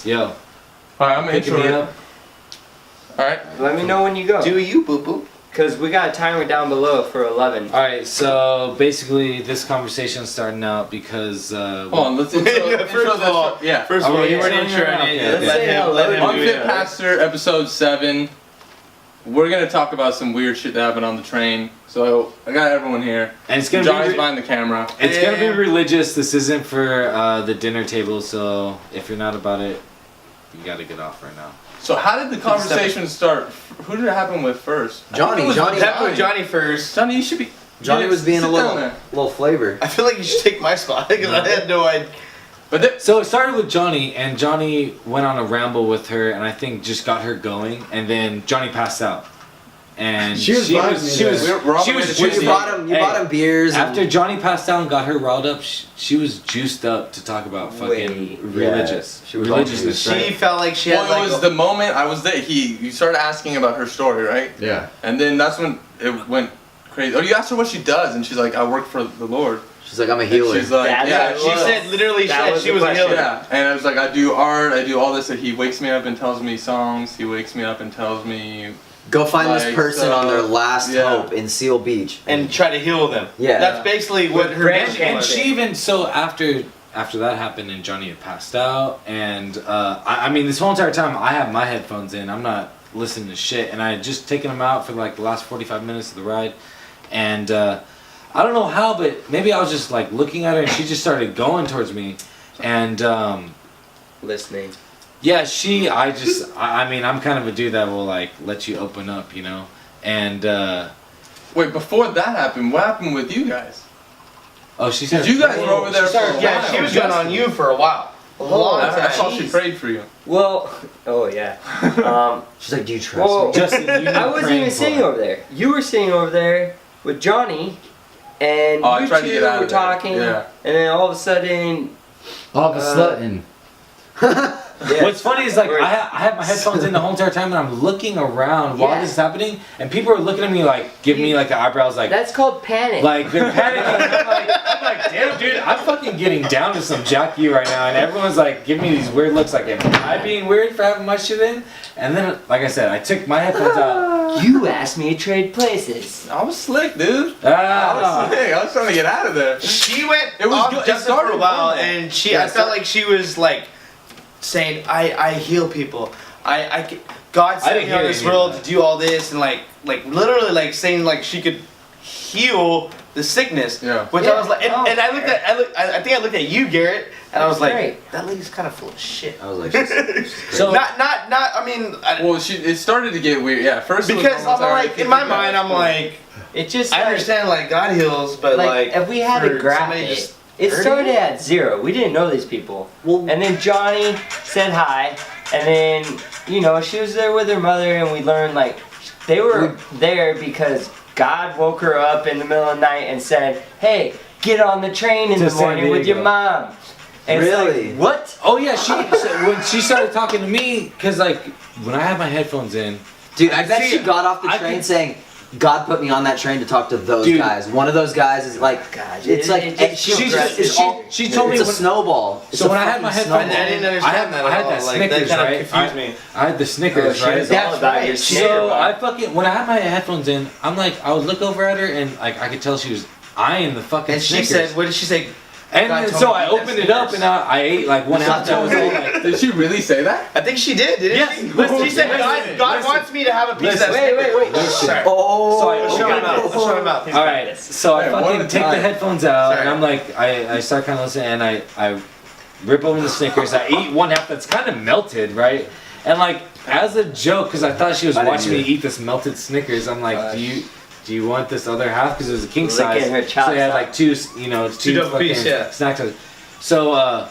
Yo. Alright, I'm Picking me intro. up. Alright. Let me know when you go. Do you, boo boo? Because we got a timer down below for 11. Alright, so basically this conversation's starting out because Hold on, let's intro. First of all, yeah. First of all, you weren't yeah, introing yeah, it. yeah. Let him do Unfit it. Pastor, episode 7. We're gonna talk about some weird shit that happened on the train. So I got everyone here. and it's gonna Johnny's be behind the camera. it's gonna be religious. This isn't for the dinner table, so if you're not about it, you gotta get off right now. So how did the conversation start? Who did it happen with first? Johnny It happened with Johnny first. Johnny, you should be. Johnny was being a sit down there. little flavor. I feel like you should take my spot because I had no idea. But So it started with Johnny, and Johnny went on a ramble with her, and I think just got her going, and then Johnny passed out. And She was juiced You up. bought him beers. After Johnny passed out and got her riled up, she was juiced up to talk about fucking religious. she was religiousness, She right? felt like she had well, like it was the moment I was there. You started asking about her story, right? Yeah. And then that's when it went crazy. Oh, you asked her what she does, and she's like, "I work for the Lord." She's like, I'm a And healer. she's like, That's "Yeah." what it she was. said literally That said was she the was a question. healer. Yeah, and I was like, I do art, I do all this. And he wakes me up and tells me songs. He wakes me up and tells me. Go find like, this person on their last yeah. hope in Seal Beach. And try to heal them. Yeah. That's basically what her French mission And was. she even so after that happened and Johnny had passed out, and I mean this whole entire time I have my headphones in. I'm not listening to shit, and I had just taken them out for like the last 45 minutes of the ride, and I don't know how, but maybe I was just like looking at her and she just started going towards me, and Listening. yeah, I mean I'm kind of a dude that will like let you open up, you know, and Wait, before that happened, what happened with you guys? oh she Because said you guys were over there for a while. Yeah, she was going on you for a while. A long I time. thought she prayed for you. Well, oh yeah. She's like, do you trust Well, me? Justin, you I wasn't praying even for sitting her. over there. You were sitting over there with Johnny, and Oh, I you tried to two get out of were there. talking, Yeah. and then all of a sudden, All of a sudden. yeah. What's funny is like I had my headphones in the whole entire time and I'm looking around while Yeah. this is happening and people are looking at me like giving me like the eyebrows like That's called panic. they're panicking. I'm like damn dude, I'm fucking getting down to some Jack U right now and everyone's like giving me these weird looks like am I being weird for having my shit in? And then like I said, I took my headphones out. You asked me to trade places. I was slick, dude. I Ah, was slick. I was trying to get out of there. She went It was off good. It Justin for started a while, well. and Yeah, I felt like she was like saying, "I heal people. God I sent didn't me on hear this any of world that. to do all this," and like literally like saying like she could heal the sickness. Yeah. Which I was like, and I looked at I think I looked at you, Garrett, and I was like, Great. that lady's kind of full of shit. I was like, she's so Not. I mean, Well, it started to get weird. Yeah, first it was because I'm almost like already in my 50 mind, I'm like, It just I understand like God heals, but like if we had for a graph, somebody just it hurting started you? at 0. We didn't know these people. Well- And then Johnny said hi, and then she was there with her mother, and we learned like they were there because God woke her up in the middle of the night and said, "Hey, get on the train in To the San morning with your Diego. mom." And it's Really? like, what? oh yeah, when she started talking to me cuz like when I had my headphones in Dude, I bet See, she got off the I train could- saying, God put me on that train to talk to those Dude. guys. One of those guys is like, God, it's like, it just she feels just, right. it's all, she told me it's a when- snowball. It's So a when I had my fucking headphones snowball. I didn't understand that I at had all. that Like, Snickers, that kind right? of confused me. I had the Snickers, She right? was all That's about right. your So, Snicker So bar. I fucking when I had my headphones in, I'm like I would look over at her and like I could tell she was eyeing the fucking And she Snickers. said, "What did she say?" and God then, told so me I to eat that opened it up Snickers. and I ate like one apple. I was all like, Did she really say that? I think she did, didn't Yes. she? Listen, She said, listen, God listen. wants me to have a piece Listen. of that Wait, Snickers." wait. Sorry. Oh, So I Let's show him out. Let's show him out. all right. So I Hey, one fucking at a take the time. headphones out Sorry. and I'm like I start kind of listening and I rip open the Snickers. I eat one half that's kind of melted, right? And like as a joke, because I thought she was I didn't watching me either. eat this melted Snickers. I'm like, do you want this other half? Because it was a king Licking size. her So chops they had out. like two double fucking piece, yeah. snacks. So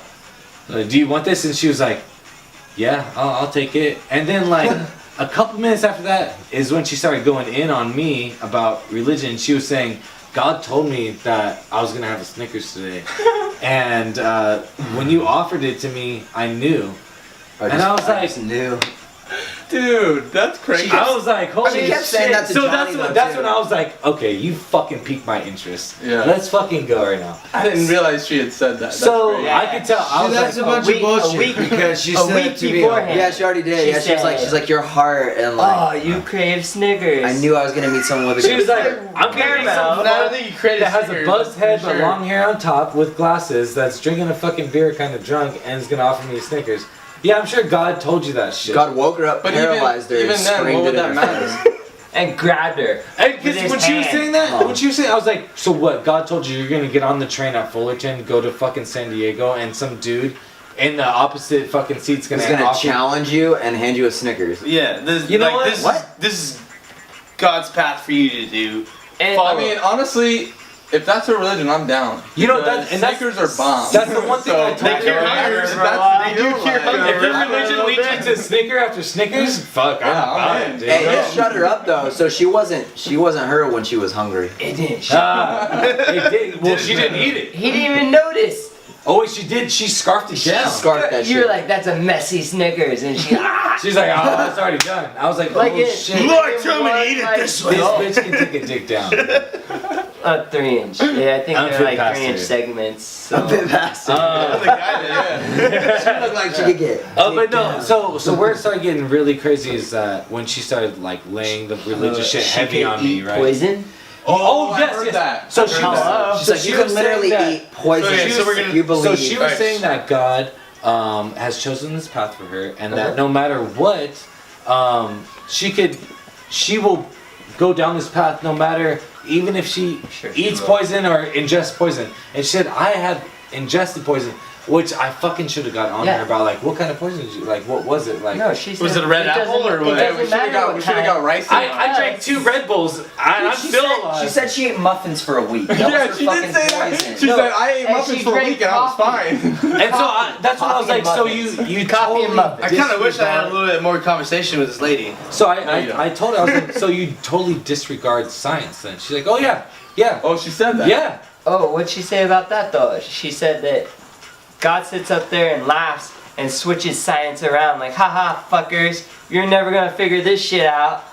do you want this? And she was like, yeah, I'll take it. And then like a couple minutes after that is when she started going in on me about religion. She was saying, God told me that I was gonna have a Snickers today, and when you offered it to me, I knew. And I was like, just knew. Dude, that's crazy. I was like, holy She kept shit. saying that to So Johnny, though, that's too. when I was like, okay, you fucking piqued my interest. Yeah. Let's fucking go right now. I didn't realize she had said that. That's So crazy. I could tell. I was That's like, a bunch week- of bullshit a week- because she a said week it to me. beforehand. Yeah, she already did. She Yeah, she's said- like your heart and Oh, like. you crave Snickers. I knew I was gonna meet someone with a she good was like, heart. I'm getting some No, I don't think you created that has a Snickers, buzzed head for but sure. long hair on top with glasses that's drinking a fucking beer kind of drunk and is gonna offer me a Snickers. Yeah, I'm sure God told you that shit. God woke her up, But paralyzed her, even and then, screamed what would it in that her matter? face. and grabbed her. And with because his when she was hand. saying that, Oh. when she was saying, I was like, so what? God told you you're gonna get on the train at Fullerton, go to fucking San Diego, and some dude in the opposite fucking seat's gonna, He's gonna offer- challenge you and hand you a Snickers. Yeah, this, You know like, what? This, What? This is God's path for you to do. And Follow. I mean, honestly, if that's her religion, I'm down. You know, Because and that's- Snickers are bombs. That's the one thing I told They cure you. hungers. If that's They do cure hunger. If your I'm religion a leads little you to Snicker after Snickers, fuck, I'm Yeah, I'm about in. it, dude. Hey, it shut her up though, so she wasn't her when she was hungry. it didn't. It did. Well, she didn't eat it. He didn't even notice. Oh, wait, she did. She scarfed it down. Scarf that You're shit. like, that's a messy Snickers, and she She's like, oh, that's already done. I was like, like oh, it. shit. Lord, tell me to eat it this way. This bitch can take a dick down. A 3-inch. Yeah, I think Unfit they're like Pastor. 3-inch segments. So. Unfit Pastor. The guy that- She looked like she could get. But no, so where it started getting really crazy is that when she started like laying the religious shit She heavy could on me, eat right? Poison. Oh, I yes, heard yes. that. So I she heard was, that. She's so like, she you can was saying literally that- eat poison Okay, so we're gonna- if you believe. So she was saying that God has chosen this path for her, and that no matter what, she will go down this path, no matter even if she Sure she eats will. poison or ingests poison. And she said, I had ingested poison, which I fucking should have got on Yeah. her about, like, what kind of poison did you, like, what was it, like? No, she said. Was it a red apple doesn't- or what? It Hey, we doesn't should have matter what kind. got rice. in it. I drank 2 Red Bulls, and I'm she still said, alive. she said she ate muffins for a week. That Yeah, was her she fucking did say that. poison. She No, said I ate and muffins she for a drank week and I was coffee. fine. And so that's when I was Coffee like, and so muffins. you Coffee totally and muffins. I kind of wish I had a disregard- little bit more conversation with this lady. So No, you don't. I told her, I was like, so you totally disregard science then? She's like, oh yeah, Oh, she said that. yeah. Oh, what'd she say about that though? She said that God sits up there and laughs and switches science around, like, haha, fuckers, you're never gonna figure this shit out.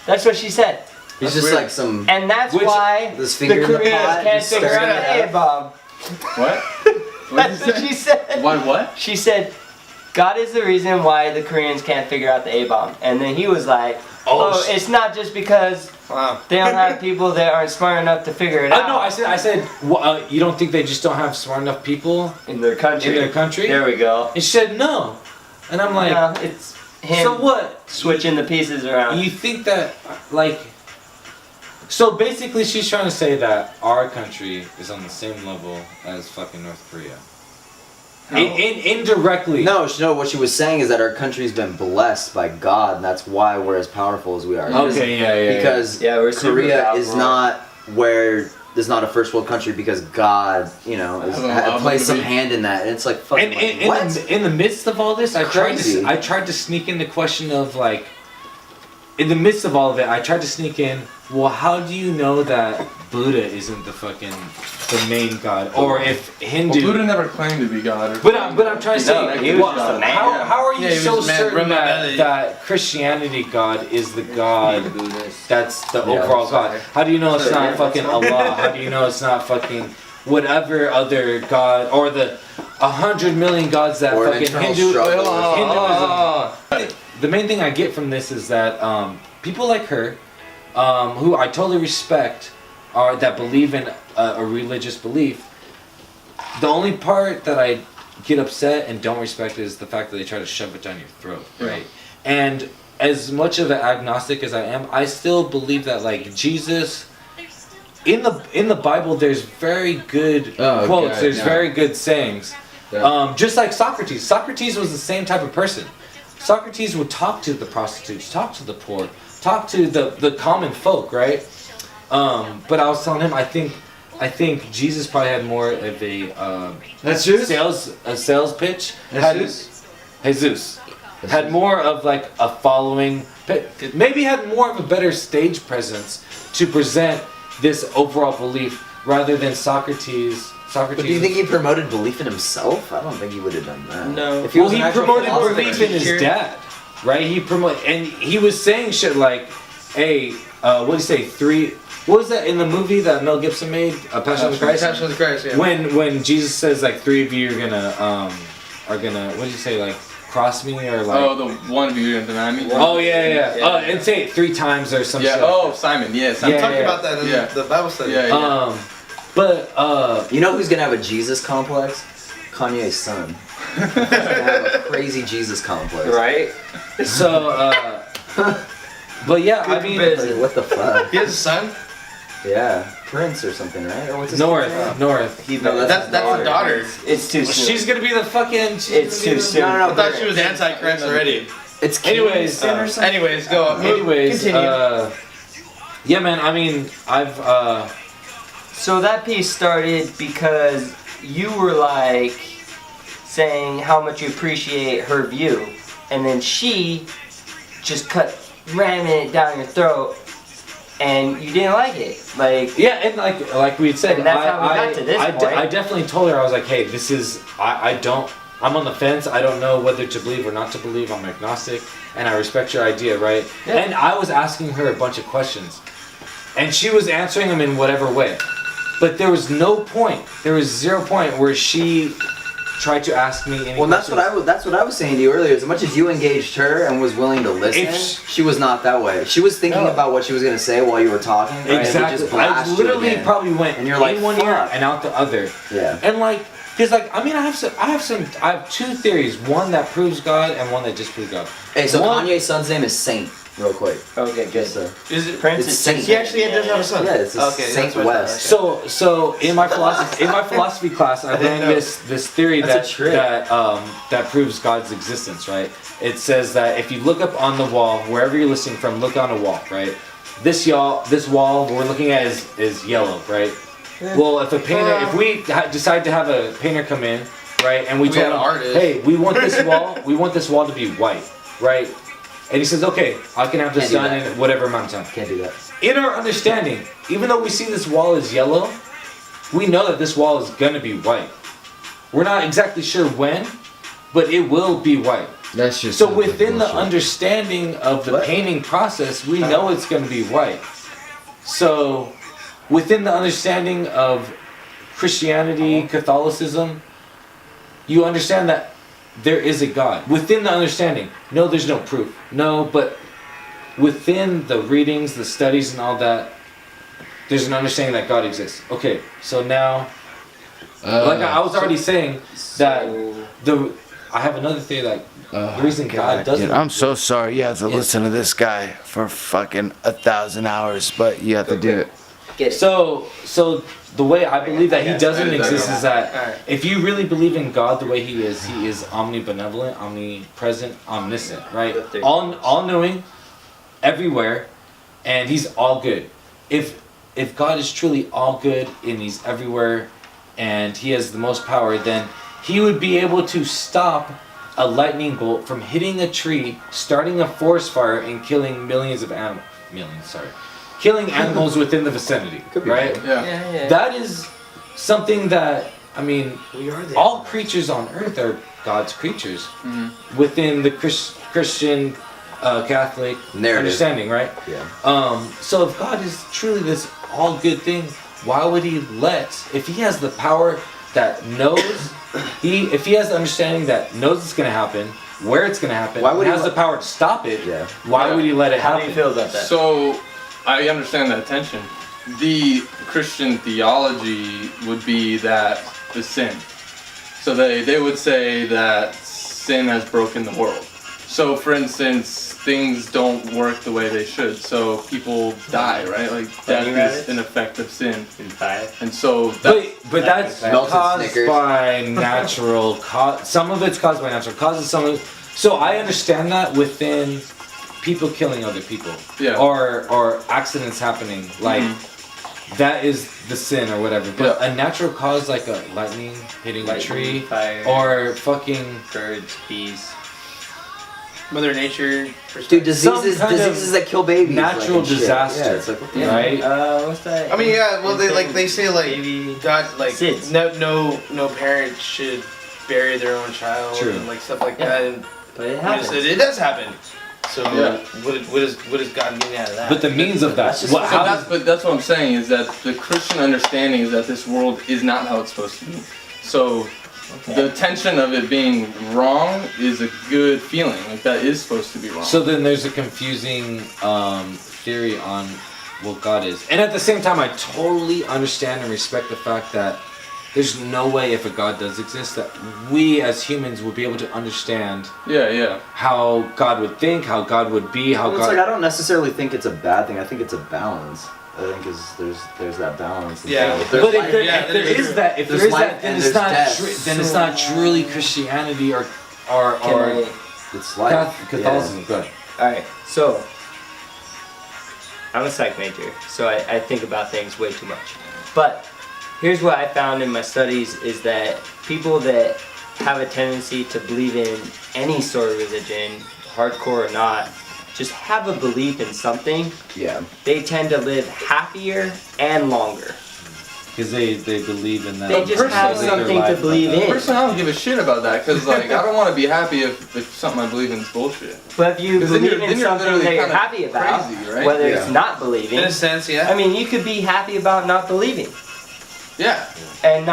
That's what she said. He's That's just weird. like some And that's Which- why this the finger in the Koreans pot, can't just figure stirring out it the up. A-bomb. What? That's what she said. Why what? She said, God is the reason why the Koreans can't figure out the A-bomb. And then he was like, oh, it's not just because Wow. they don't have people that aren't smart enough to figure it out No, I said, you don't think they just don't have smart enough people in their country. in their country? There we go. And she said no, and I'm like, No, it's him so what? switching the pieces around. You think that like? So basically, she's trying to say that our country is on the same level as fucking North Korea. Indirectly. No, what she was saying is that our country's been blessed by God, and that's why we're as powerful as we are. Okay, yeah. Because Yeah, we're super Korea is powerful. not where is not a first world country because God, placed some hand in that. And it's like fucking And what? in the midst of all this, I Crazy. tried to sneak in the question of like, in the midst of all of it, I tried to sneak in. Well, how do you know that Buddha isn't the main god, or if Hindu? Well, Buddha never claimed to be God. But I'm trying to say, No, he was well, just a man. how are you Yeah, he was so a man, certain Brahma that, Melody. that Christianity God is the God that's the Yeah, overall sorry. God? How do you know it's Sorry, not yeah, fucking Allah? How do you know it's not fucking whatever other God or the 100 million gods that Or an fucking internal Hindu? struggle. Hinduism. The main thing I get from this is that people like her, who I totally respect, that believe in a religious belief. The only part that I get upset and don't respect is the fact that they try to shove it down your throat, right? And as much of an agnostic as I am, I still believe that like Jesus, in the Bible, there's very good Oh, quotes. okay, There's yeah. very good sayings. Yeah. Just like Socrates. Socrates was the same type of person. Socrates would talk to the prostitutes, talk to the poor, talk to the common folk, right? But I was telling him, I think Jesus probably had more of a sales pitch. Jesus had more of like a following. Maybe had more of a better stage presence to present this overall belief rather than Socrates. But do you think he promoted belief in himself? I don't think he would have done that. No. If he Well, was an he actual promoted philosopher- belief in his dad. right? He promote, and he was saying shit like, "Hey, what did he say? 3." What was that in the movie that Mel Gibson made? Passion of the Christ. Passion of the Christ. Yeah. When Jesus says like 3 of you are gonna what did you say, like cross me or like? Oh, the one of you are gonna deny me. Oh yeah. And say it 3 times or something. Yeah. Oh, Simon. Yeah. Simon. I'm talking about that in the Bible study. Yeah. But You know who's gonna have a Jesus complex? Kanye's son. He's gonna have a crazy Jesus complex. Right? so but yeah, I mean, Like, what the fuck? He has a son. Yeah, Prince or something, right? Or what's his North. No, That's the daughter. It's too soon. She's gonna be the fucking. It's too soon. No, I thought she was Antichrist already. It's Anyways, or something. Anyways, go. Anyways, Continue. yeah, man. I mean, I've So that piece started because you were like saying how much you appreciate her view, and then she just ramming it down your throat, and you didn't like it. Like, yeah, and like we had said, And that's how we got to this point. I definitely told her, I was like, hey, this is I'm on the fence. I don't know whether to believe or not to believe. I'm agnostic, and I respect your idea, right? Yeah. And I was asking her a bunch of questions, and she was answering them in whatever way. But there was no point. There was 0 point where she tried to ask me any Well, that's questions. what I was saying to you earlier. As much as you engaged her and was willing to listen, she was not that way. She was thinking about what she was gonna say while you were talking. Right? And it Exactly. just I blast you literally again. probably went And you're like, in one ear fuck. and out the other. Yeah. And like, cause like, I mean, I have 2 theories. One that proves God and one that disproves God. Hey, so One- Kanye's son's name is Saint. Real quick. okay, good. Just, Is it? Prince It's is Saint. just- He actually does have a son. Yeah, it's a Okay, Saint that's what I West. thought, So in my philosophy class, I didn't learned know. this theory That's a trick. that proves God's existence, right? It says that if you look up on the wall, wherever you're listening from, look on a wall, right? This wall we're looking at is yellow, right? Well, if we decide to have a painter come in, right, and we We told had him, an artist. hey, we want this wall to be white, right? And he says, okay, I can have the Can't do sun that. in whatever amount of time. Can't do that. In our understanding, even though we see this wall is yellow, we know that this wall is gonna be white. We're not exactly sure when, but it will be white. That's just So within the understanding of the What? painting process, we know it's gonna be white. So within the understanding of Christianity, Catholicism, you understand that there is a God. Within the understanding, no, there's no proof. No, but within the readings, the studies, and all that, there's an understanding that God exists. Okay, so now, like I was already saying, that I have another theory that the reason God doesn't. I'm so sorry you have to listen to this guy for fucking 1,000 hours, but you have to do it. Get it. So the way I believe that he doesn't Edit that exist out. is that Alright. if you really believe in God the way he is omnibenevolent, omnipresent, omniscient, right? All knowing, everywhere, and he's all good. If God is truly all good and he's everywhere and he has the most power, then he would be able to stop a lightning bolt from hitting a tree, starting a forest fire, and killing killing animals within the vicinity, right? Yeah. That is something that, I mean, all creatures on earth are God's creatures within the Christian Catholic Narrative. understanding, right? Yeah. So if God is truly this all good thing, why would he if he has the power that knows, if he has the understanding that knows it's going to happen, where it's going to happen, Why would and he has let- the power to stop it, Yeah. why would he let it How happen? do you feel about that? So, I understand that tension. The Christian theology would be that the sin. So they would say that sin has broken the world. So, for instance, things don't work the way they should. So people die, right? Like death is an effect of sin. And so But that's Melted caused Snickers. by natural some of it's caused by natural causes, some of it. So I understand that within people killing other people. Yeah. Or accidents happening. Like that is the sin or whatever. But a natural cause like a lightning hitting a tree fire, or fucking birds, bees. Mother Nature. Dude, Some diseases kind of diseases that kill babies. natural and shit. disaster. Yeah, it's like, what the right? What's that? I mean, yeah. Well, they say like Baby. God like SIDS. no parent should bury their own child True. and like stuff like that. And But it happens. It does happen. So Yeah. what is God getting out of that? But the means of that. That's just- What, So how but that's what I'm saying is that the Christian understanding is that this world is not how it's supposed to be. So the tension of it being wrong is a good feeling. Like that is supposed to be wrong. So then there's a confusing theory on what God is. And at the same time, I totally understand and respect the fact that there's no way, if a God does exist, that we as humans would be able to understand yeah. how God would think, how God would be, how Well, it's God... like I don't necessarily think it's a bad thing. I think it's a balance. I think there's that balance. Yeah. If there's But life- if there, yeah, if there there's- is that, if there's there is life that, then and it's there's not death. then it's not truly Christianity or it's life. Catholicism. Good. Alright, so I'm a psych major, so I think about things way too much. But here's what I found in my studies is that people that have a tendency to believe in any sort of religion, hardcore or not, just have a belief in something, Yeah. they tend to live happier and longer. Because they believe in that. They just have personally, something to believe in. Personally, I don't give a shit about that because like I don't want to be happy if something I believe in is bullshit. But if you 'Cause then believe you're- in then you're something literally that you're kinda happy about, crazy, right? whether Yeah. it's not believing, in a sense, yeah. I mean, you could be happy about not believing. Yeah, And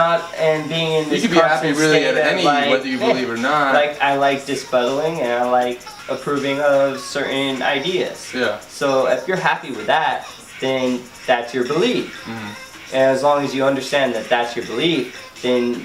being in you this could be happy constant really state at of, any like, whether you believe or not. like I like disbettling and I like approving of certain ideas. Yeah. So if you're happy with that, then that's your belief. Mhm. And as long as you understand that that's your belief, then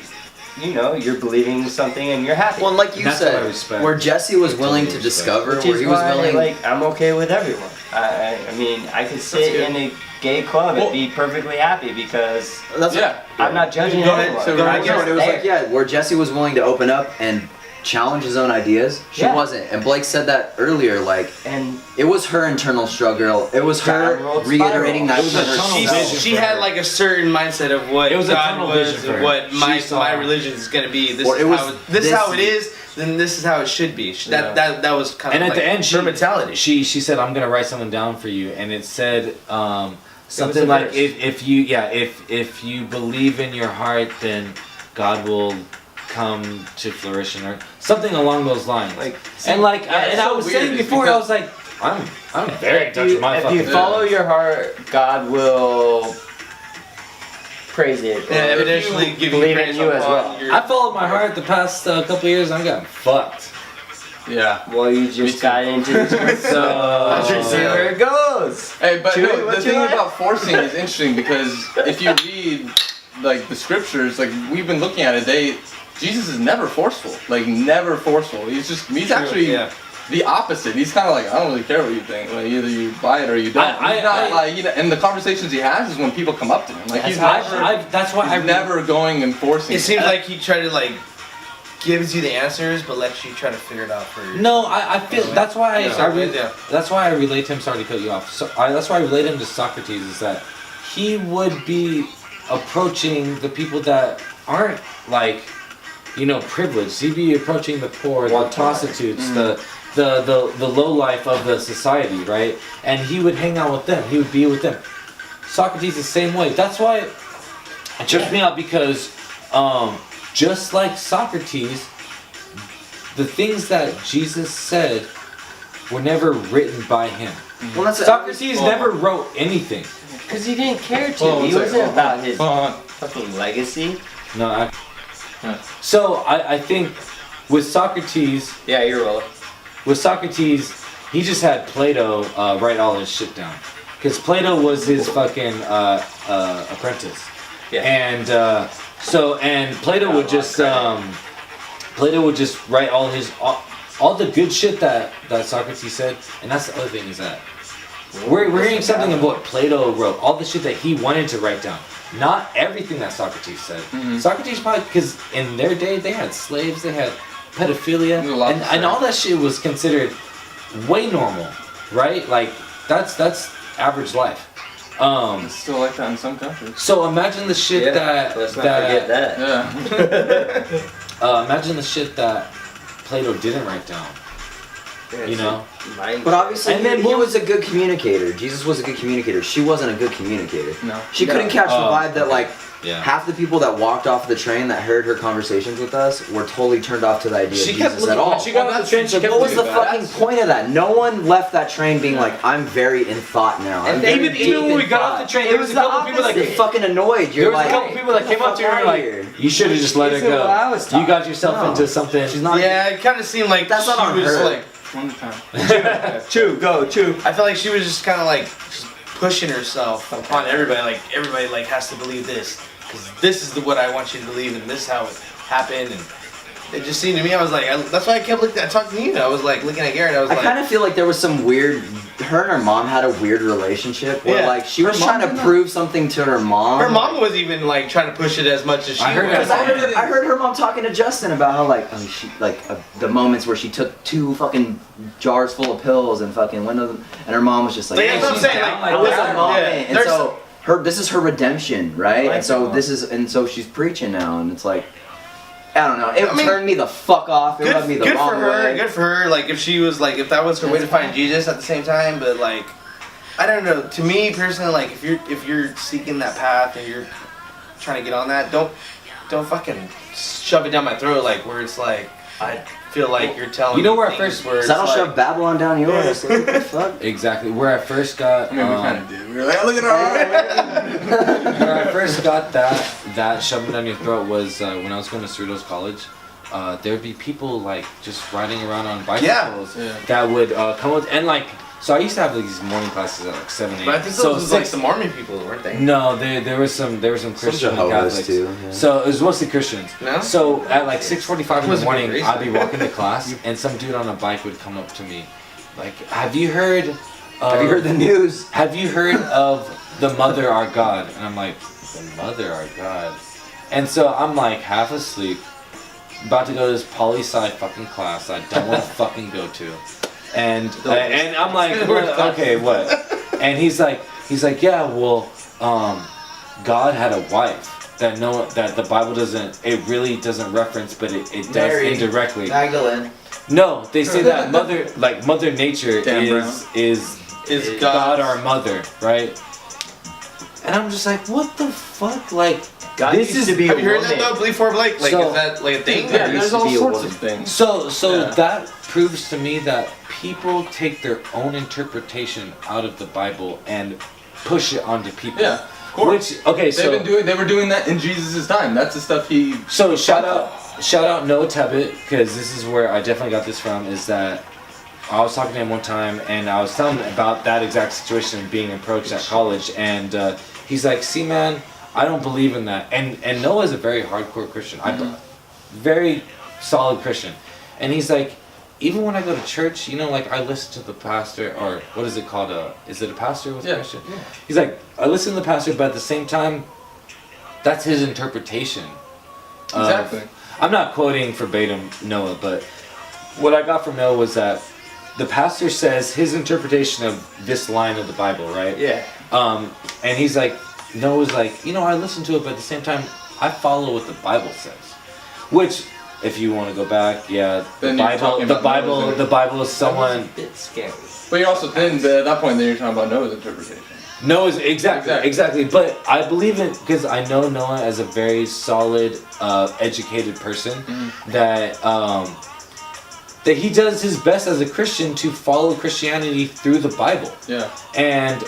you know you're believing something and you're happy. Well, and like you That's what I said, respect. where Jesse was willing Totally to respect. discover, Which where is he was why, willing. like, I'm okay with everyone. I mean, I could sit good. in a gay club Well- and be perfectly happy because That's Yeah. I'm not judging Go ahead, anyone. so No, go I I'm ahead. know, just and it was there. like, yeah, where Jesse was willing to open up and challenge his own ideas, she Yeah. wasn't. And Blake said that earlier, like, And it was her internal struggle. It was her Downward reiterating that spiral. to It was a tunnel herself. vision. She had like a certain mindset of what It was a God tunnel was, vision for her. and what my She saw- my religion is gonna be. This Or is it was how this is this- how it is. Then this is how it should be. Yeah. That was kind And of at like the end, her mentality. She said, "I'm gonna write something down for you," and it said something a like, verse. "If you believe in your heart, then God will come to flourish in earth." Something along those lines. like, And like, Yeah, it's and I so was weird, saying it's before, I because- was like, I'm very in touch with my if fucking. you follow your heart, God will praise it. Yeah, or eventually give you believe in praise you as upon well. your- I followed my heart the past couple of years. I'm getting fucked. Yeah. Well, you Me just too. got into this group, so Oh. let's see where it goes. Hey, but Chewy, no, what the you thing like? about forcing is interesting because if you read like the scriptures, like we've been looking at it, Jesus is never forceful. Like never forceful. He's actually yeah. the opposite. He's kind of like, I don't really care what you think. Like either you buy it or you don't. He's not like, and the conversations he has is when people come up to him. Like he's never, That's why he's never going and forcing. It seems like he tried to like gives you the answers, but lets you try to figure it out for yourself. No, I feel that's why Yeah. that's why I relate to him. Sorry to cut you off. So that's why I relate him to Socrates. Is that he would be approaching the people that aren't like, privileged. He'd be approaching the poor, the prostitutes, the low life of the society, right? And he would hang out with them. He would be with them. Socrates the same way. That's why it trips me out because just like Socrates, the things that Jesus said were never written by him. Well, that's Socrates never wrote anything. Because he didn't care to. Hold on He one wasn't second. about his Hold on. fucking legacy. No, Yeah. so I think with Socrates, Yeah, you're rolling. he just had Plato write all his shit down. Because Plato was his fucking apprentice. Yeah. And Plato would just write all the good shit that Socrates said. And that's the other thing is that we're hearing something of what Plato wrote, all the shit that he wanted to write down. Not everything that Socrates said. Mhm. Socrates probably, because in their day they had slaves, they had pedophilia, There's a lot to say. and all that shit was considered way normal, right? Like that's average life. It's still like that in some countries. So imagine the shit Let's not forget that. Yeah. imagine the shit that Plato didn't write down. You know? But obviously, And then he was a good communicator. Jesus was a good communicator. She wasn't a good communicator. No. She couldn't catch the Oh. vibe that, like, Yeah. Half the people that walked off the train that heard her conversations with us were totally turned off to the idea She of kept Jesus at looking all. when she got off the train. She kept What was the looking back. fucking point of that? No one left that train being like, I'm very in thought now. I'm And very even deep when in we got off thought." the train, there was a couple people that You're fucking annoyed. You're There was like, a couple people that came up to her and here. like, you should have just let her Isn't what I go. was You got taught. yourself No. into something. She's not. Yeah, it kind of seemed like That's not she on was her. like. One time. Chew, go, chew. I felt like she was just kind of like just pushing herself upon everybody. Like everybody like has to believe this because this is what I want you to believe and this is how it happened. And it just seemed to me, I was like, that's why I kept looking at talking to you. I was like looking at Garrett. I was I like, kind of feel like there was some weird. Her and her mom had a weird relationship where Yeah. like she Her was mom trying to did that? prove something to her mom. her mom was even like trying to push it as much as she I heard was. that. I heard her mom talking to Justin about how like she the moments where she took 2 fucking jars full of pills and fucking went to them, and her mom was just like, Like, that's what I'm she's saying. down Like, like it was that. a moment, Yeah. and There's- so this is her redemption, right? I like and so that. so she's preaching now, and it's like, I don't know, it I mean, turned me the fuck off. It rubbed me the good wrong for her. way. Good for her. Like if she was like if that was her way to find Jesus at the same time, but like I don't know. To me personally, like if you're seeking that path and you're trying to get on that, don't fucking shove it down my throat like where it's like I feel like you're telling You know me where I things first- where it's That'll like, shove Babylon down yours. Like, what the fuck? Exactly. Where I first got, I mean, we kind of did. We were like, look at her. where I first got that shoving down your throat was when I was going to Cerritos College. There'd be people like just riding around on bicycles Yeah. that would come with, and like, so I used to have these morning classes at like 7 a.m. But I think those so was like six- the Mormon people, weren't they? No, there was some Christian and Jehovah's Catholics too, yeah. So it was mostly Christians. No? So at like 6:45 in the Wasn't morning, very I'd be walking to class, and some dude on a bike would come up to me, like, "Have you heard? Have you heard the news? Have you heard of the Mother Our God?" And I'm like, "The Mother Our God," and so I'm like half asleep, about to go to this poli-sci fucking class I don't want to fucking go to. And I'm like, okay, what? And he's like, yeah, well, God had a wife that the Bible doesn't, it really doesn't reference, but it does Mary. indirectly. Magdalene. No, they say that Mother Nature Dan is God our mother, right? And I'm just like, what the fuck, like. God This used is- to be Have a you heard woman. that though? Believe for Blake? Like So- is that like a thing? Yeah, used there's to all be a sorts woman. of things. So Yeah. that proves to me that people take their own interpretation out of the Bible and push it onto people. Yeah, of course. Which okay, so They were doing that in Jesus' time. That's the stuff he. so shout out Noah Tebbett, because this is where I definitely got this from. Is that I was talking to him one time and I was telling him about that exact situation of being approached at college, and he's like, "See, man, I don't believe in that." And Noah's a very hardcore Christian. Very solid Christian. And he's like, even when I go to church, you know, like I listen to the pastor, or what is it called? Is it a pastor with Yeah. Christian? He's like, I listen to the pastor, but at the same time, that's his interpretation. of- Exactly. I'm not quoting verbatim Noah, but what I got from Noah was that the pastor says his interpretation of this line of the Bible, right? Yeah. And he's like, Noah's like, you know, I listen to it, but at the same time, I follow what the Bible says. Which, if you want to go back, yeah, the Then you're Bible, talking the about Bible, Noah's the Bible is That someone. was a bit scary. But you're also then at that point then you're talking about Noah's interpretation. Noah's exactly. But I believe it because I know Noah as a very solid, educated person. That that he does his best as a Christian to follow Christianity through the Bible. Yeah. And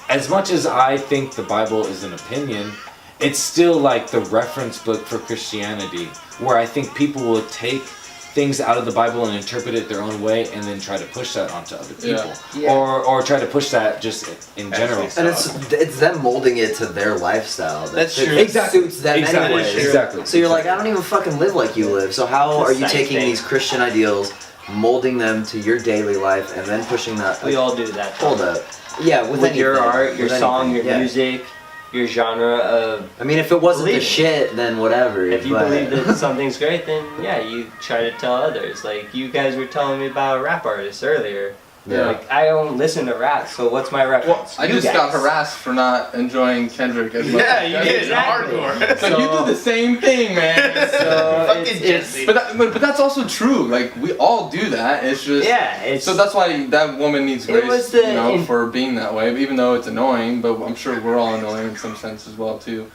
as much as I think the Bible is an opinion, it's still like the reference book for Christianity, where I think people will take things out of the Bible and interpret it their own way, and then try to push that onto other people, Yeah. or try to push that just in general. And it's them molding it to their lifestyle. That's it true. Exactly. suits them Exactly. anyways. Exactly. So you're like, I don't even fucking live like you live. So how are you Same taking thing. these Christian ideals, molding them to your daily life, and then pushing that? We all do that. Hold up. Yeah, With your anything, art, your with song, your anything, yeah. music, your genre of. I mean, if it wasn't the Believe it. shit, then whatever. If you but- believe that something's great, then yeah, you try to tell others. Like you guys were telling me about rap artists earlier. Yeah. Like I don't listen to rap, so what's my Well, reference? I You just guys. got harassed for not enjoying Kendrick as much. Yeah, as you I did Exactly. hardcore. So you do the same thing, man. So Fucking it's, Jesse. But that's also true. Like we all do that. It's just yeah, it's So that's why that woman needs It grace, was the you know, in- for being that way. Even though it's annoying, but I'm sure we're all annoying in some sense as well too.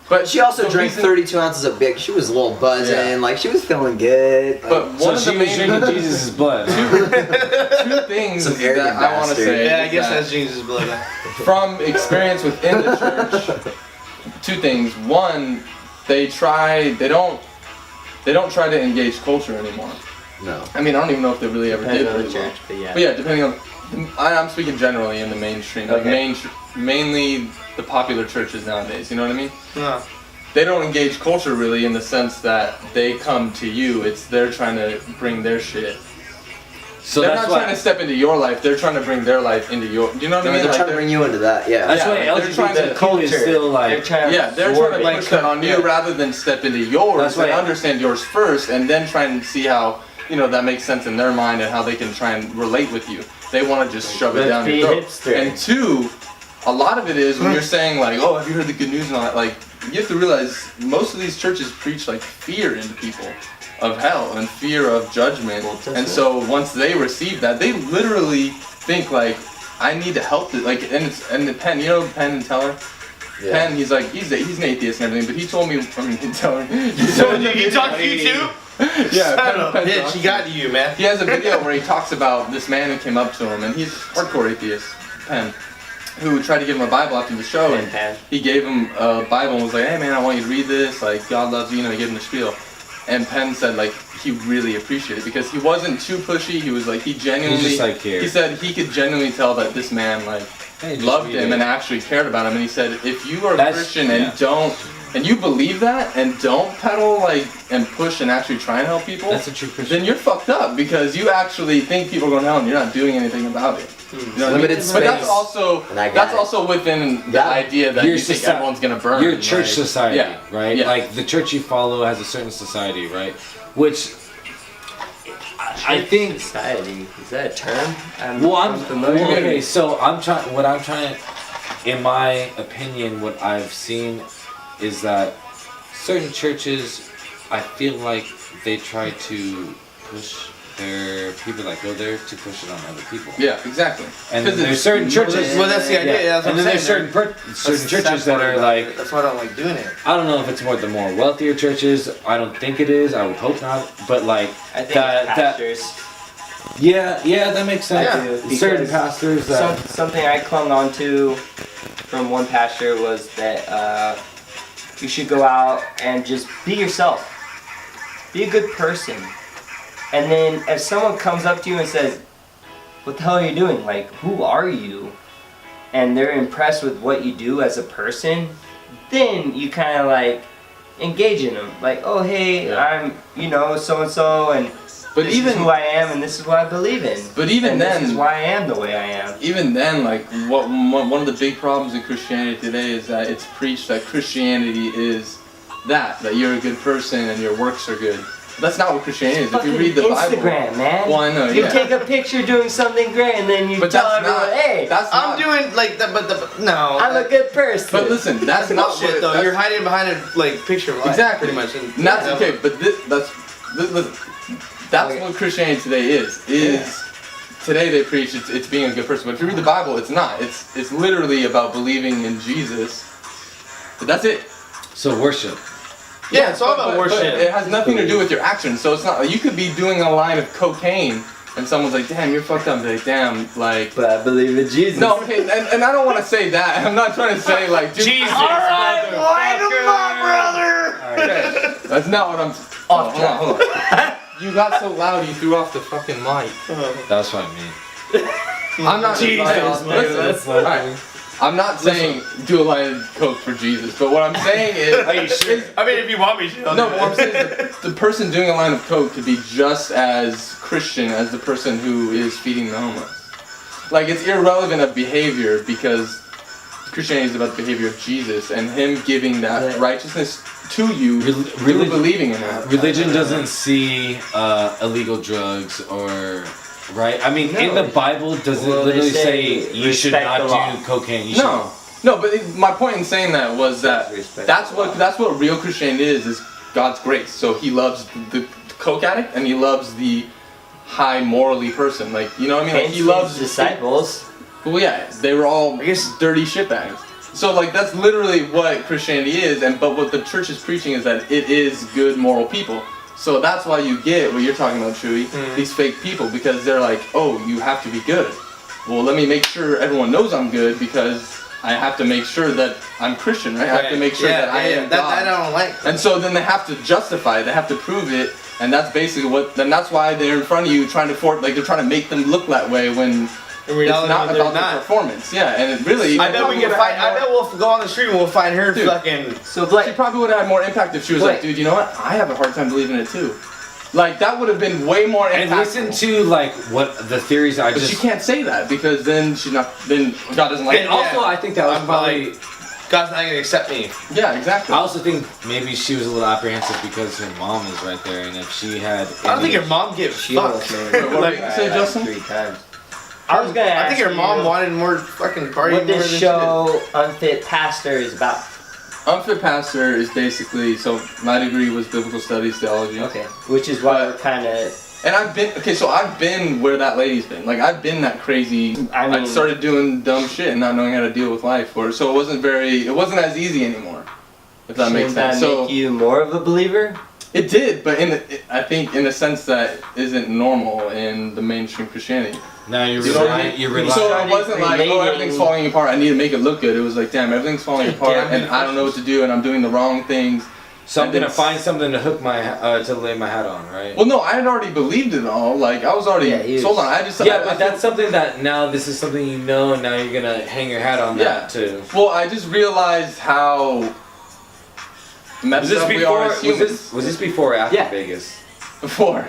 But She also the drank reason- 32 ounces of beer. She was a little buzzing. Yeah. Like, she was feeling good. Like, But So one of she the was main drinking Jesus' blood. two things Some that arrogant I want to bastard. say. Yeah, I is guess that that's Jesus' blood. from experience within the church, two things. One, they don't try to engage culture anymore. no. I mean, I don't even know if they really ever Depends did. on the really well. church, but yeah. But yeah, depending on, I'm speaking generally in the mainstream, like Okay. mainly the popular churches nowadays. You know what I mean? No. They don't engage culture really in the sense that they come to you. It's they're trying to bring their shit. So They're that's not why. trying to step into your life. They're trying to bring their life into your. Do you know what I mean? They're Like, trying to bring you into that, yeah. That's Yeah, why they're trying to- LGBTQ is still They're like. trying to Yeah, they're absorb trying to it. push that on you yeah. rather than step into yours That's and why- understand yours first, and then try and see how that makes sense in their mind and how they can try and relate with you. They want to just shove it Let's down be your throat. hipster. And two, a lot of it is when you're saying like, oh, have you heard the good news and all that? Like, you have to realize most of these churches preach like fear into people of hell and fear of judgment. Well, that's And so once they receive that, they literally think like, I need to help it. Like, and the Penn, Penn and Teller. Yeah. Penn, he's like, he's an atheist and everything, but he told me, Teller. He talked to you too? Yeah, Son of a Penn bitch, talks. he got to you, man. He has a video where he talks about this man who came up to him, and he's hardcore atheist, Penn, who tried to give him a Bible after the show, and Penn. he gave him a Bible and was like, hey man, I want you to read this, like, God loves you, he gave him the spiel. And Penn said, like, he really appreciated it because he wasn't too pushy, he was like, he genuinely, He's just like, here. he said he could genuinely tell that this man, like, Hey, just loved read him it. and actually cared about him, and he said, if you are a That's- Christian yeah. and you believe that and don't pedal like and push and actually try and help people, That's a true Christian. then you're fucked up because you actually think people are going to hell and you're not doing anything about it. You know what I Limited mean? But that's space. also And I got it. within the Yeah. idea that Your you think soci- everyone's going to burn. Your church like- society, yeah. right? Yeah. Like the church you follow has a certain society, right? Which I think. Society. Is that a term? Well, I'm familiar with okay. it. So I'm trying. What I'm trying, in my opinion, what I've seen is that certain churches, I feel like they try to push their people that go there to push it on other people. Yeah, exactly. And 'Cause there's it's- certain churches. Well, that's the idea. Yeah, that's what and then I'm there's saying. certain churches that are like. That's why I don't like doing it. I don't know if it's the more wealthier churches. I don't think it is. I would hope not. But like I think that, pastors. yeah, that makes sense. Yeah, Certain because pastors that. Something I clung on to from one pastor was that you should go out and just be yourself. Be a good person. And then if someone comes up to you and says, what the hell are you doing? Like, who are you? And they're impressed with what you do as a person, then you kind of like engage in them. Like, oh, hey, Yeah. I'm, so-and-so, and But this even is who I am, and this is what I believe in. But even and then, this is why I am the way I am. even then, like one of the big problems in Christianity today is that it's preached that Christianity is that you're a good person and your works are good. That's not what Christianity is. If you Fucking read the Bible, Instagram, man. Well, I know, You yeah. take a picture doing something great, and then you but tell that's everyone, not. hey, That's I'm not, doing like that, but no. I'm a good person. But listen, that's That's not bullshit what. though. That's, You're hiding behind a picture of life, Exactly. pretty much. and that's okay. But that's Okay. what Christianity today is. Today they preach it's being a good person. But if you read the Bible, it's not. It's literally about believing in Jesus. But that's it. So worship. Yeah, it's all about But worship. it has nothing to do with your actions. So it's not. You could be doing a line of cocaine, and someone's like, "Damn, you're fucked up." They're like, "Damn, like." But I believe in Jesus. No, okay, and I don't want to say that. I'm not trying to say like, dude, Jesus, light him up, brother. Okay, that's not what I'm. Oh, hold on. You got so loud, you threw off the fucking mic. That's what I mean. I'm not. Jesus, listen, alright. I'm not saying do a line of coke for Jesus, but what I'm saying is. Are you sure? I mean, if you want me to. No, but what I'm saying is the person doing a line of coke could be just as Christian as the person who is feeding the homeless. Like, it's irrelevant of behavior because Christianity is about the behavior of Jesus and Him giving that righteousness to you through believing in Him. Religion doesn't see illegal drugs or. Right? I mean, in the Bible, does it Well, they literally say say you should respect not the law. do cocaine? You No, but my point in saying that was that Respect that's the law. what real Christianity is God's grace. So He loves the coke addict and He loves the high morally person. Like, you know what I mean? Like, Hence He loves his disciples. Well, yeah, they were all I guess- dirty shitbags. So like that's literally what Christianity is, but what the church is preaching is that it is good moral people. So that's why you get what you're talking about, Chewy, these fake people, because they're like, oh, you have to be good. Well, let me make sure everyone knows I'm good because I have to make sure that I'm Christian, right? I have to make sure that I am God. That I don't like. And so then they have to justify it, they have to prove it, and that's basically that's why they're in front of you trying to they're trying to make them look that way when it's not about the performance. Yeah, and it really. I bet we'll go on the street and we'll find her fucking. So Blake, she probably would have had more impact if she was like, dude, you know what? I have a hard time believing it too. Like that would have been way more impactful. And listen to like what the theories But she can't say that because then she's not. Then God doesn't like. And also, I think that was probably. God's not gonna accept me. Yeah, exactly. I also think maybe she was a little apprehensive because her mom is right there, and if she had. I don't think her mom gives fuck. What were you gonna say, Justin? 3 times. I was gonna ask I think her mom wanted more fucking party. What this show Unfit Pastor is about. Unfit Pastor is basically, so my degree was biblical studies, theology. Okay. Which is why we're kind of. And I've been where that lady's been. Like I've been that crazy. I started doing dumb shit and not knowing how to deal with life, so it wasn't as easy anymore. If that makes sense. Shouldn't that make you more of a believer? It did, but I think in a sense that isn't normal in the mainstream Christianity. Now you're So it wasn't like, oh, everything's falling apart, I need to make it look good. It was like, damn, everything's falling apart, and I don't know what to do, and I'm doing the wrong things. So I'm gonna find something to hook to lay my hat on, right? Well, no, I had already believed it all. Like I was already sold on. But that's something that now this is something you know, and now you're gonna hang your hat on that too. Well, I just realized how messed up we are as humans. Was this before or after Vegas? Before.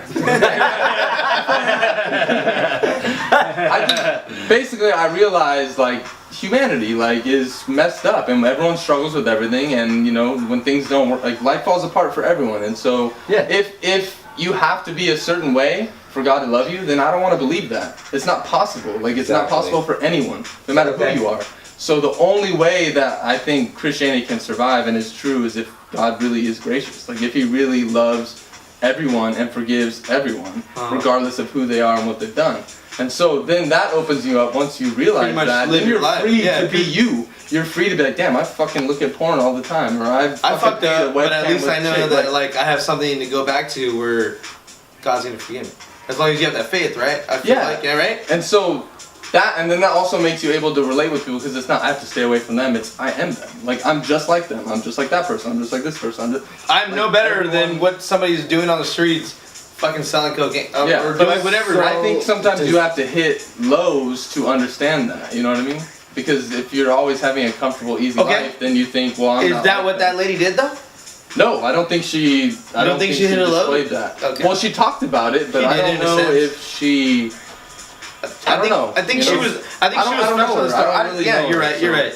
I realized like humanity like is messed up and everyone struggles with everything, and you know when things don't work, like life falls apart for everyone, and so if you have to be a certain way for God to love you, then I don't want to believe that. It's not possible. Like it's not possible for anyone, no matter who you are. So the only way that I think Christianity can survive and is true is if God really is gracious. Like if He really loves everyone and forgives everyone, regardless of who they are and what they've done. And so then that opens you up once you realize that. Then you're free to be you. You're free to be like, damn, I fucking look at porn all the time, or I fucked up, but at least I know that like I have something to go back to where God's gonna forgive me. As long as you have that faith, right? I feel like, right? And so and then that also makes you able to relate with people, because it's not I have to stay away from them, it's I am them. Like I'm just like them. I'm just like that person. I'm just like this person. I'm like, no better than what somebody's doing on the streets, fucking selling cocaine or doing whatever. So I think sometimes you have to hit lows to understand that. You know what I mean? Because if you're always having a comfortable, easy life, then you think, well, I'm not. Is that what that lady did though? No, I don't think she. I don't think she hit a low. Displayed that. Okay. Well, she talked about it, but I don't know if she. I don't know. I think she was. I think she was fresh on the start. Yeah, you're right. You're right.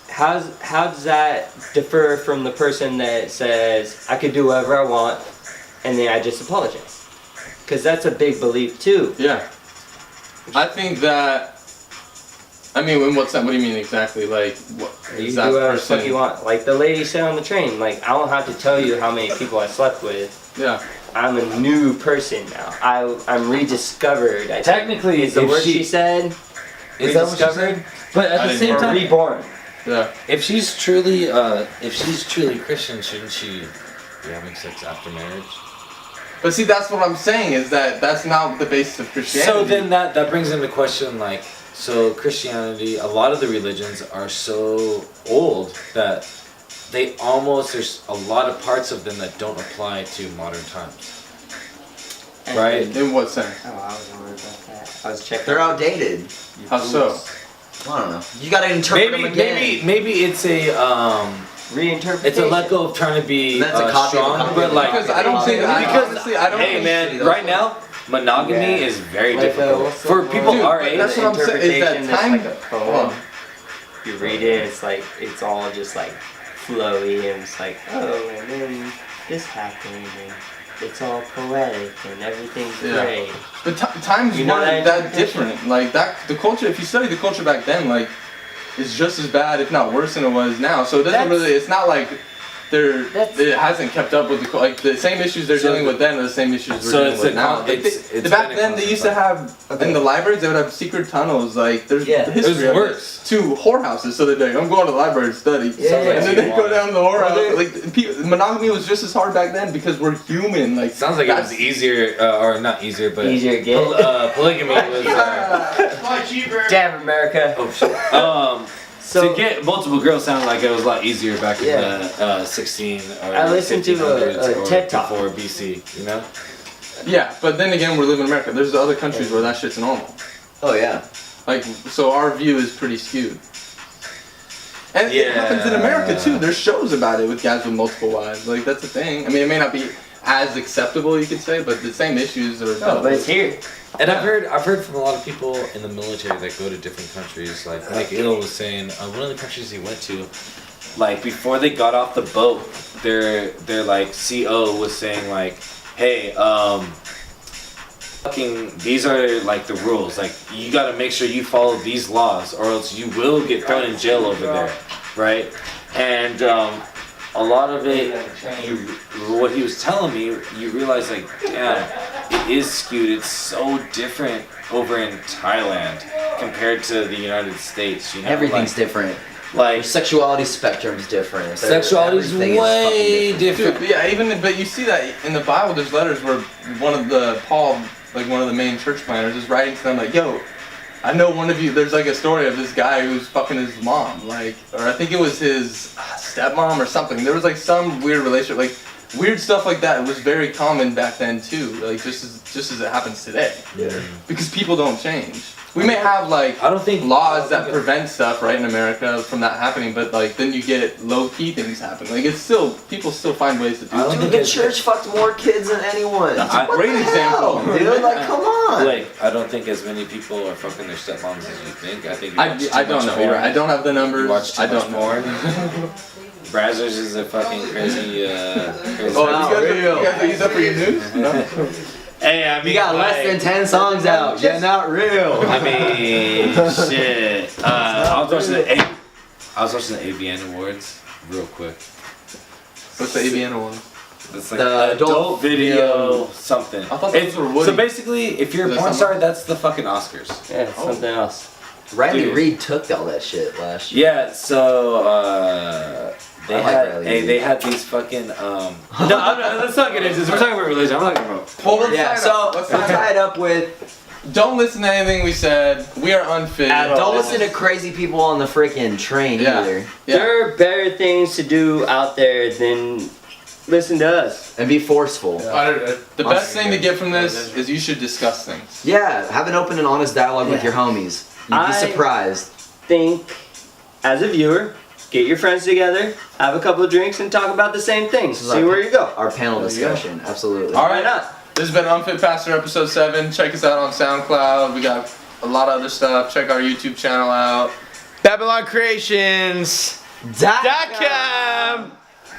How does that differ from the person that says I could do whatever I want, and then I just apologize? Because that's a big belief too. Yeah. I think that. I mean, what do you mean exactly? Like, what you do whatever the fuck you want. Like the lady said on the train. Like I don't have to tell you how many people I slept with. Yeah. I'm a new person now. I'm rediscovered. Technically, is the word she said. Rediscovered. But at the same time, reborn. Yeah. If she's truly Christian, shouldn't she be having sex after marriage? But see, that's what I'm saying, is that that's not the basis of Christianity. So then that brings into question, like, so Christianity, a lot of the religions are so old that there's a lot of parts of them that don't apply to modern times. Right? In what sense? Oh, I was worried about that. I was checking. They're outdated. How so? I don't know. You gotta interpret them again. Maybe it's a reinterpretation. It's a let go of trying to be strong, but like because I don't think honestly, I don't. Hey man, right now monogamy is very difficult for people our age. That's what I'm saying. Is that time? Like a poem. You read it, it's all just like flowy, and it's like, oh, and then this happened, and it's all poetic, and everything's great. But times weren't that different. Like that, the culture. If you study the culture back then, like, it's just as bad, if not worse, than it was now. So it doesn't really. It's not like it hasn't kept up with the same issues they're dealing with then are the same issues we're dealing with now. Back then they used to have in the libraries they would have secret tunnels. Like there's history of worse. To whorehouses. So they'd be like, I'm going to the library to study. Yeah. And then they go down to the whorehouse. Like monogamy was just as hard back then because we're human. Like sounds like it was easier, or not easier, but Easier to get. polygamy was. Damn America. Oh shit. So to get multiple girls sounded like it was a lot easier back in the 16 or I listened to 1500s a or TED Talk before BC, you know? yeah, but then again, we're living in America. There's other countries where that shit's normal. Oh yeah. Like, so our view is pretty skewed. And it happens in America too. There's shows about it with guys with multiple wives. Like, that's a thing. I mean, it may not be as acceptable, you could say, but the same issues are. no, but it's here. And I've heard from a lot of people in the military that go to different countries. Like Mike Ill was saying, one of the countries he went to, like before they got off the boat, their like CO was saying like, hey, these are like the rules. Like you got to make sure you follow these laws, or else you will get thrown in jail over there, right? And a lot of it, what he was telling me, you realize like, damn, it is skewed. It's so different over in Thailand compared to the United States. You know, Everything's different. Like Your sexuality spectrum's different. sexuality is Everything way fucking different. Dude, yeah, but you see that in the Bible. There's letters where Paul, like one of the main church planners, is writing to them like, "Yo, I know one of you." There's like a story of this guy who's fucking his mom, like, or I think it was his stepmom or something. There was like some weird relationship, like weird stuff like that. It was very common back then too, like just as it happens today. Yeah. Because people don't change. We may have like I don't think laws that prevent stuff right in America from that happening, but like then you get low key things happen. Like it's still people still find ways to do I don't it. Dude, the church fucked more kids than anyone. That's a What great the example. hell, dude, like come on. Like, I don't think as many people are fucking their stepmoms as you think. I think you I watch too don't much know. porn. You're right. I don't have the numbers. You watch too I much don't know. porn. Brazzers is a fucking crazy. Crazy Oh, Not you real. guys are used up for your news? No? Hey, I mean, You got less than 10 songs out. Yeah, not real. I mean, shit. I was watching the AVN Awards real quick. What's the ABN one? It's like The adult adult video something. I thought those were Woody. So basically, if you're a Is that porn something? star, that's the fucking Oscars. Yeah, it's something else. Riley Dude. Reid took all that shit last year. Yeah. So they I like had Riley Reid. they had these fucking No, let's not get into this. We're talking about religion. I'm not talking about. Well, let's Yeah, tie it so up. Let's we'll tie it up. tie it up with Don't listen to anything we said. We are unfit. don't listen to crazy people on the freaking train Yeah. either. Yeah. There are better things to do out there than listen to us. And be forceful. The best thing to get from this is you should discuss things. Yeah, have an open and honest dialogue with Yeah. your homies. You'd I- be surprised. Think, as a viewer, get your friends together, have a couple of drinks, and talk about the same things. is See our- where you go. Our panel There you go. discussion, absolutely. All Why right. not? This has been Unfit Pastor episode 7. Check us out on SoundCloud. We got a lot of other stuff. Check our YouTube channel out. BabylonCreations.com.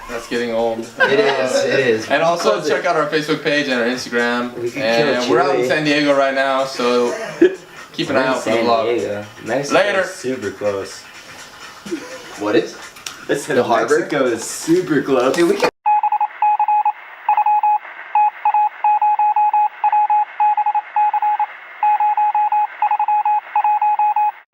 That's getting old. It is. And also Close it. check out our Facebook page and our Instagram. We can And kill we're out in Chile. San Diego right now, so keep an We're eye in out for the San vlog. Diego. Mexico Later. is super close. What is? Listen, The harbor? Mexico is super close. Dude, we can